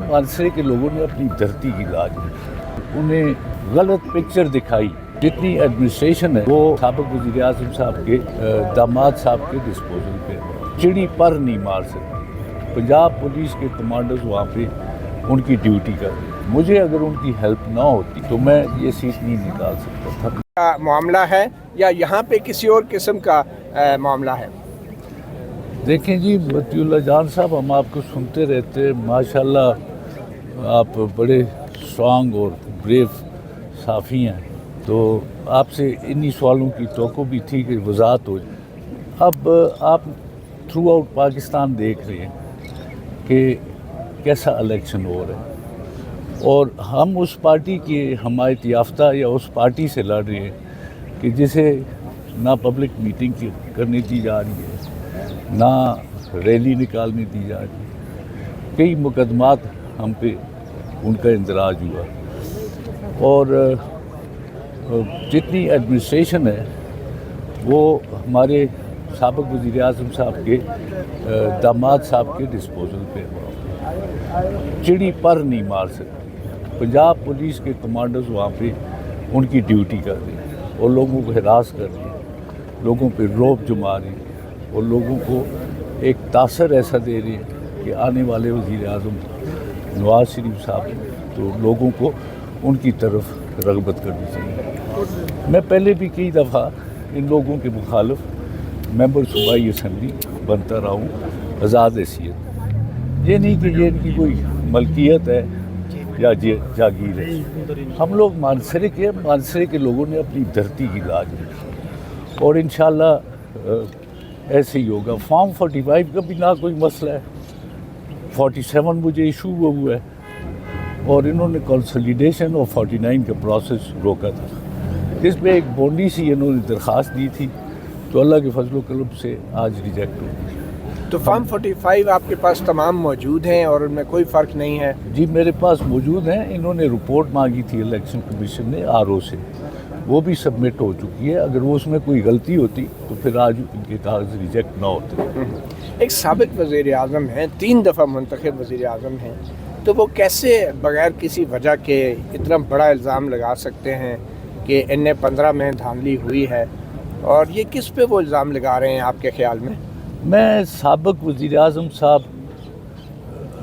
मानसरे के लोगों ने अपनी धरती की लाज ली, उन्हें गलत पिक्चर दिखाई। जितनी एडमिनिस्ट्रेशन है वो साबिक वज़ीर आज़म साहब के दामाद साहब के डिस्पोजल पे, चिड़ी पर नहीं मार सकती। पंजाब पुलिस के कमांडर्स वहाँ पे उनकी ड्यूटी कर रहे हैं। मुझे अगर उनकी हेल्प ना होती तो मैं ये सीट नहीं निकाल सकता था। मामला है या यहाँ पे किसी और किस्म का मामला है? देखें जी मतीउल्लाह जान साहब, हम आपको सुनते रहते हैं, माशाल्लाह आप बड़े स्ट्रांग और ब्रेव साफ़ी हैं, तो आपसे इन्हीं सवालों की तवक्को भी थी कि वजाहत हो। अब आप थ्रू आउट पाकिस्तान देख रहे हैं कि कैसा इलेक्शन हो रहा है, और हम उस पार्टी की हमायत याफ्ता या उस पार्टी से लड़ रहे हैं कि जिसे ना पब्लिक मीटिंग करने दी जा रही है, ना रैली निकालने दी जा रही है। कई मुकदमात हम पे उनका इंदराज हुआ, और जितनी एडमिनिस्ट्रेशन है वो हमारे साबिक वज़ीर आज़म साहब के दामाद साहब के डिस्पोजल पे है। चिड़ी पर नहीं मार सकती। पंजाब पुलिस के कमांडर्स वहाँ पे उनकी ड्यूटी कर रहे हैं और लोगों को हिरास कर रहे हैं, लोगों पे रौब जमा रहे हैं और लोगों को एक तासर ऐसा दे रहे हैं कि आने वाले वज़ीर आज़म नवाज शरीफ साहब हैं, तो लोगों को उनकी तरफ रग़बत करनी चाहिए। मैं पहले भी कई दफ़ा इन लोगों के मुखालिफ मेंबर सूबाई असम्बली बनता रहा हूँ आज़ाद हैसियत। ये नहीं कि ये इनकी कोई मलकियत है या जागीर है। हम लोग मानसरे के लोगों ने अपनी धरती की लाज ली, और इंशाल्लाह ऐसे ही होगा। फॉर्म 45 का भी ना कोई मसला है, 47 मुझे इशू हुआ है, और इन्होंने कंसोलिडेशन और 49 का प्रोसेस रोका था, जिसमें एक बॉन्डी सी इन्होंने दरख्वास्त दी थी, तो अल्लाह के फजल करम से आज रिजेक्ट हो गई। तो फॉर्म 45 आपके पास तमाम मौजूद हैं और उनमें कोई फ़र्क नहीं है? जी मेरे पास मौजूद हैं। इन्होंने रिपोर्ट मांगी थी इलेक्शन कमीशन ने RO से, वो भी सबमिट हो चुकी है। अगर वो उसमें कोई गलती होती तो फिर आज इनके कागज़ रिजेक्ट ना होते। एक साबिक वज़ीर आज़म हैं, 3 दफ़ा मुंतखब वज़ीर आज़म हैं, तो वो कैसे बग़ैर किसी वजह के इतना बड़ा इल्ज़ाम लगा सकते हैं कि इन्हें 15 में धांधली हुई है, और ये किस पे वो इल्ज़ाम लगा रहे हैं आपके ख़्याल में? मैं साबिक वज़ीर आज़म साहब,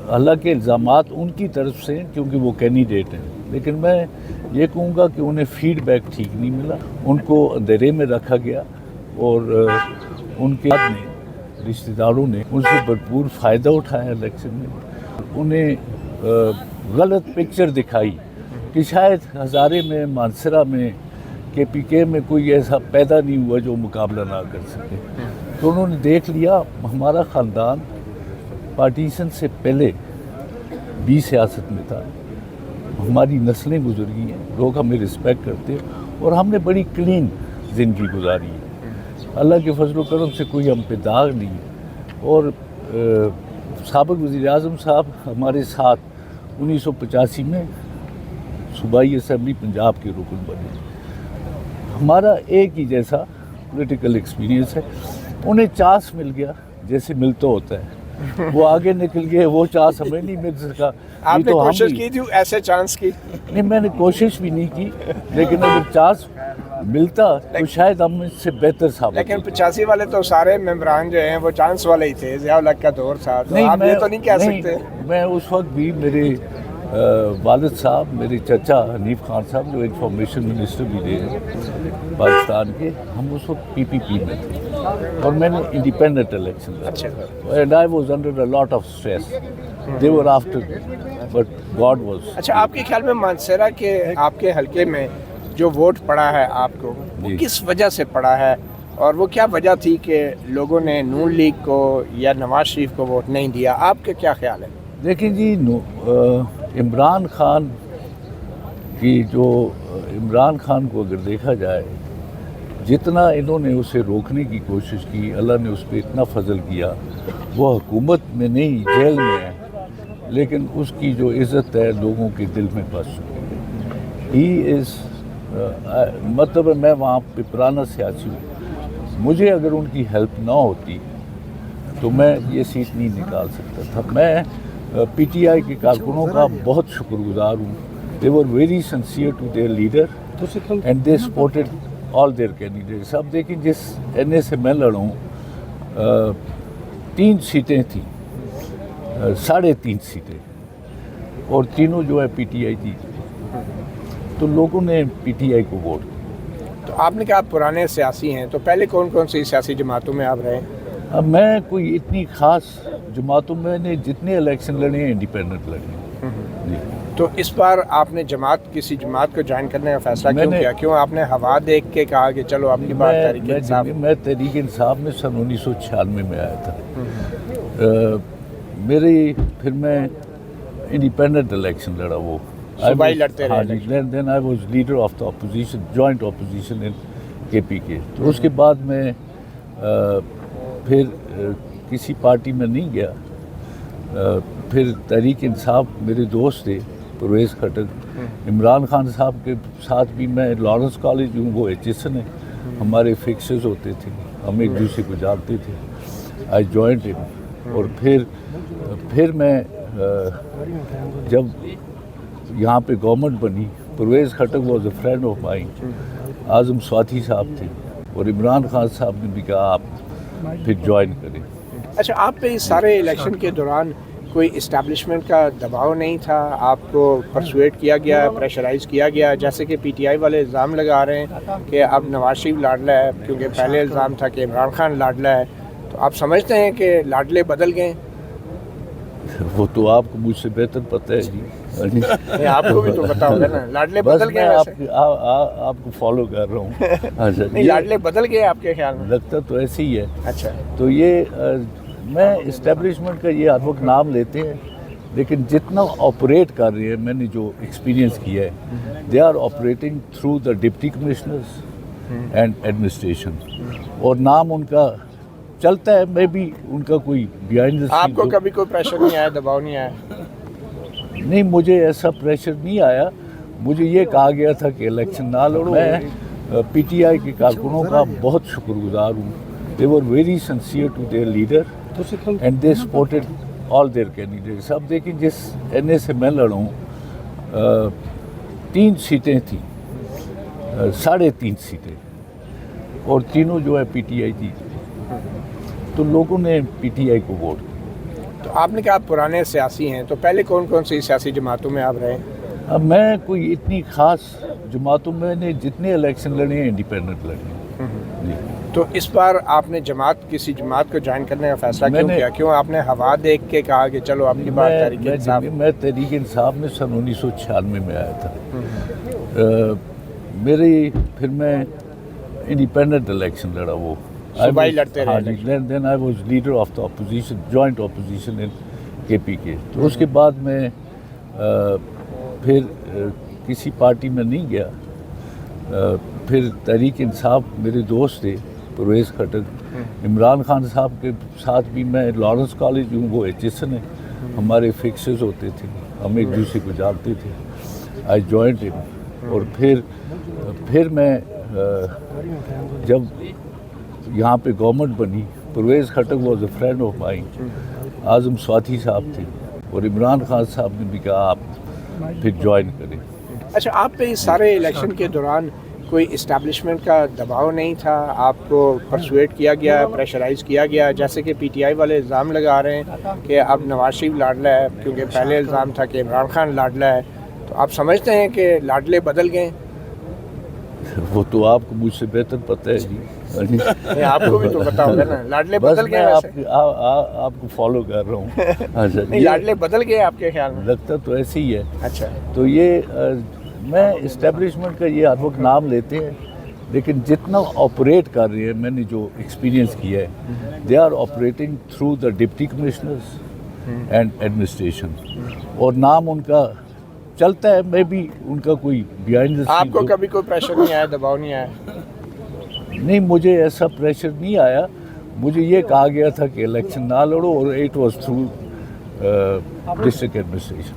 हालांकि इल्ज़ामात उनकी तरफ से क्योंकि वो कैंडिडेट हैं, लेकिन मैं ये कहूँगा कि उन्हें फ़ीडबैक ठीक नहीं मिला, उनको अंधेरे में रखा गया, और उनके बाद में रिश्तेदारों ने उनसे भरपूर फ़ायदा उठाया इलेक्शन में। उन्हें गलत पिक्चर दिखाई कि शायद हज़ारे में, मानसरा में, KPK में कोई ऐसा पैदा नहीं हुआ जो मुकाबला ना कर सके। तो उन्होंने देख लिया हमारा ख़ानदान पार्टीशन से पहले भी सियासत में था, हमारी नस्लें गुजरी हैं, लोग हमें रिस्पेक्ट करते हैं, और हमने बड़ी क्लीन ज़िंदगी गुजारी है। अल्लाह के फजल करम से कोई हम पे दाग नहीं है। और साबिक वज़ीर आज़म साहब हमारे साथ 1985 में सूबाई असम्बली पंजाब के रुकन बने। हमारा एक ही जैसा पॉलिटिकल एक्सपीरियंस है। उन्हें चांस मिल गया, जैसे मिलता होता है, वो आगे निकल गए, वो चांस हमें नहीं मिल सका। आपने कोशिश की थी ऐसे चांस की? नहीं, मैंने कोशिश भी नहीं की, लेकिन अगर चांस मिलता तो शायद हम इससे बेहतर साबित। लेकिन 85 वाले तो सारे मेंबरान जो हैं वो चांस वाले ही थे, ज़िया उल हक का दौर था, तो आप ये तो नहीं कह सकते। मैं उस वक्त भी, मेरे वालिद साहब, मेरे चचा हनीफ खान साहब जो इंफॉर्मेशन मिनिस्टर भी रहे पाकिस्तान के, हम उस वक्त PPP में थे, और मैंने इंडिपेंडेंट इलेक्शन लड़ा, and I was under a lot of stress. They were after, but God was. अच्छा, आपके ख्याल में मानसरा के आपके हलके में जो वोट पड़ा है आपको, वो किस वजह से पड़ा है, और वो क्या वजह थी कि लोगों ने नून लीग को या नवाज शरीफ को वोट नहीं दिया? आपके क्या ख्याल है? देखिए जी, इमरान खान को अगर देखा जाए, जितना इन्होंने उसे रोकने की कोशिश की, अल्लाह ने उस पर इतना फजल किया। वो हुकूमत में नहीं, जेल में है, लेकिन उसकी जो इज़्ज़त है लोगों के दिल में बस चुकी है। ही इज़ मतलब मैं वहाँ पे पुराना सियासी हूँ, मुझे अगर उनकी हेल्प ना होती तो मैं ये सीट नहीं निकाल सकता था। मैं पी टी आई के कारकुनों का बहुत शुक्रगुजार हूँ. They were very sincere to their leader and they supported all their candidates. अब देखिए जिस एन से मैं लड़ा हूँ 3 सीटें थी, 3.5 सीटें, और तीनों जो है पीटीआई थी, तो लोगों ने पीटीआई को वोट किया. तो आपने कहा आप पुराने सियासी हैं, तो पहले कौन कौन सी सियासी जमातों में आप रहे? अब मैं कोई इतनी खास जमातों में ने जितने इलेक्शन लड़े हैं इंडिपेंडेंट लड़े हैं जी. तो इस बार आपने किसी जमात को ज्वाइन करने का फैसला क्यों किया? क्यों आपने हवा देख के कहा कि चलो आपकी बात तहरीक इंसाफ? मैं तहरीक इंसाफ में सन 1996 में आया था. फिर मैं इंडिपेंडेंट इलेक्शन लड़ा. वो सूबाई लड़ते रहे. Then I was leader of the opposition, joint opposition in KPK. तो उसके बाद मैं फिर किसी पार्टी में नहीं गया. फिर तहरीक इंसाफ मेरे दोस्त थे परवेज़ खट्टर, इमरान खान साहब के साथ भी मैं लॉरेंस कॉलेज हूँ, वो एचएसएन है, हमारे फिक्सेस होते थे, हम एक दूसरे को जानते थे. I joined him. और फिर मैं जब यहाँ पे गवर्नमेंट बनी, Parvez Khattar was a friend of mine, Azam Swati Sahab थे, और इमरान खान साहब ने भी कहा आप फिर ज्वाइन करें. अच्छा, आप पे इस सारे इलेक्शन के दौरान कोई इस्टेब्लिशमेंट का दबाव नहीं था? आपको परसुएट किया गया, प्रेशराइज किया गया, जैसे कि पीटीआई वाले इल्ज़ाम लगा रहे हैं कि अब नवाज शरीफ लाडला है, क्योंकि पहले इल्ज़ाम था कि इमरान खान लाडला है, तो आप समझते हैं कि लाडले बदल गए? वो तो आपको मुझसे बेहतर पता है जी. नहीं, आपको भी तो पता होगा ना, लाडले बस बदल गए. मैं आपको फॉलो कर रहा हूँ. अच्छा, नहीं, लाडले बदल गए आपके ख्याल में? लगता तो ऐसे ही है. अच्छा, तो ये मैं इस्टेब्लिशमेंट का ये हर वक्त नाम लेते हैं, लेकिन जितना ऑपरेट कर रही है, मैंने जो एक्सपीरियंस किया है, they are operating through the deputy commissioners and administration, और नाम उनका चलता है. मैं भी उनका कोई बिहाइंड द सीन. आपको कभी कोई प्रेशर नहीं आया, दबाव नहीं आया? नहीं, मुझे ऐसा प्रेशर नहीं आया. मुझे ये कहा गया था कि इलेक्शन ना लड़ो. मैं पीटीआई के कारकुनों का बहुत शुक्रगुजार हूँ. They were very sincere to their leader and they supported all their candidates. अब देखिए जिस एन से मैं लड़ा हूँ 3 सीटें थी, 3.5 सीटें, और तीनों जो है पीटीआई थी, तो लोगों ने पीटीआई को वोट किया. तो आपने कहा आप पुराने सियासी हैं, तो पहले कौन कौन सी सियासी जमातों में आप रहे? अब मैं कोई इतनी खास जमातों में ने जितने इलेक्शन लड़े हैं इंडिपेंडेंट लड़े हैं जी. तो इस बार आपने किसी जमात को ज्वाइन करने का फैसला क्यों किया? क्यों आपने हवा देख के कहा कि चलो आपकी बात तहरीक इंसाफ? मैं तहरीक इंसाफ में सन 1996 में आया था. फिर मैं इंडिपेंडेंट इलेक्शन लड़ा. वो सूबाई लड़ते रहे. Then I was leader of the opposition, joint opposition in KPK. तो उसके बाद मैं फिर किसी पार्टी में नहीं गया. फिर तहरीक इंसाफ मेरे दोस्त थे परवेज़ खट्टर, इमरान खान साहब के साथ भी मैं लॉरेंस कॉलेज हूँ, वो एचएसएन है, हमारे फिक्सेस होते थे, हम एक दूसरे को जानते थे. I joined him. और फिर मैं जब यहाँ पे गवर्नमेंट बनी, Parvez Khattar was a friend of mine, Azam Swati Sahab थे, और इमरान खान साहब ने भी कहा आप फिर ज्वाइन करें. अच्छा, आप पे इस सारे इलेक्शन के दौरान कोई इस्टेब्लिशमेंट का दबाव नहीं था? आपको परसुएट किया गया, प्रेशराइज किया गया, जैसे कि पीटीआई वाले इल्ज़ाम लगा रहे हैं कि अब नवाज शरीफ लाडला है, क्योंकि पहले इल्ज़ाम था कि इमरान खान लाडला है, तो आप समझते हैं कि लाडले बदल गए? वो तो आपको मुझसे बेहतर पता है जी. नहीं, आपको भी तो पता होगा ना, लाडले बस बदल गए. मैं आपको फॉलो कर रहा हूँ. अच्छा, नहीं, लाडले बदल गए आपके ख्याल में? लगता तो ऐसे ही है. अच्छा, तो ये मैं इस्टेब्लिशमेंट का ये हर वक्त नाम लेते हैं, लेकिन जितना ऑपरेट कर रही है, मैंने जो एक्सपीरियंस किया है, they are operating through the deputy commissioners and administration, और नाम उनका चलता है. मैं भी उनका कोई बिहाइंड द सीन. आपको कभी कोई प्रेशर नहीं आया, दबाव नहीं आया? नहीं, मुझे ऐसा प्रेशर नहीं आया. मुझे ये कहा गया था कि इलेक्शन ना लड़ो, और it was through district administration.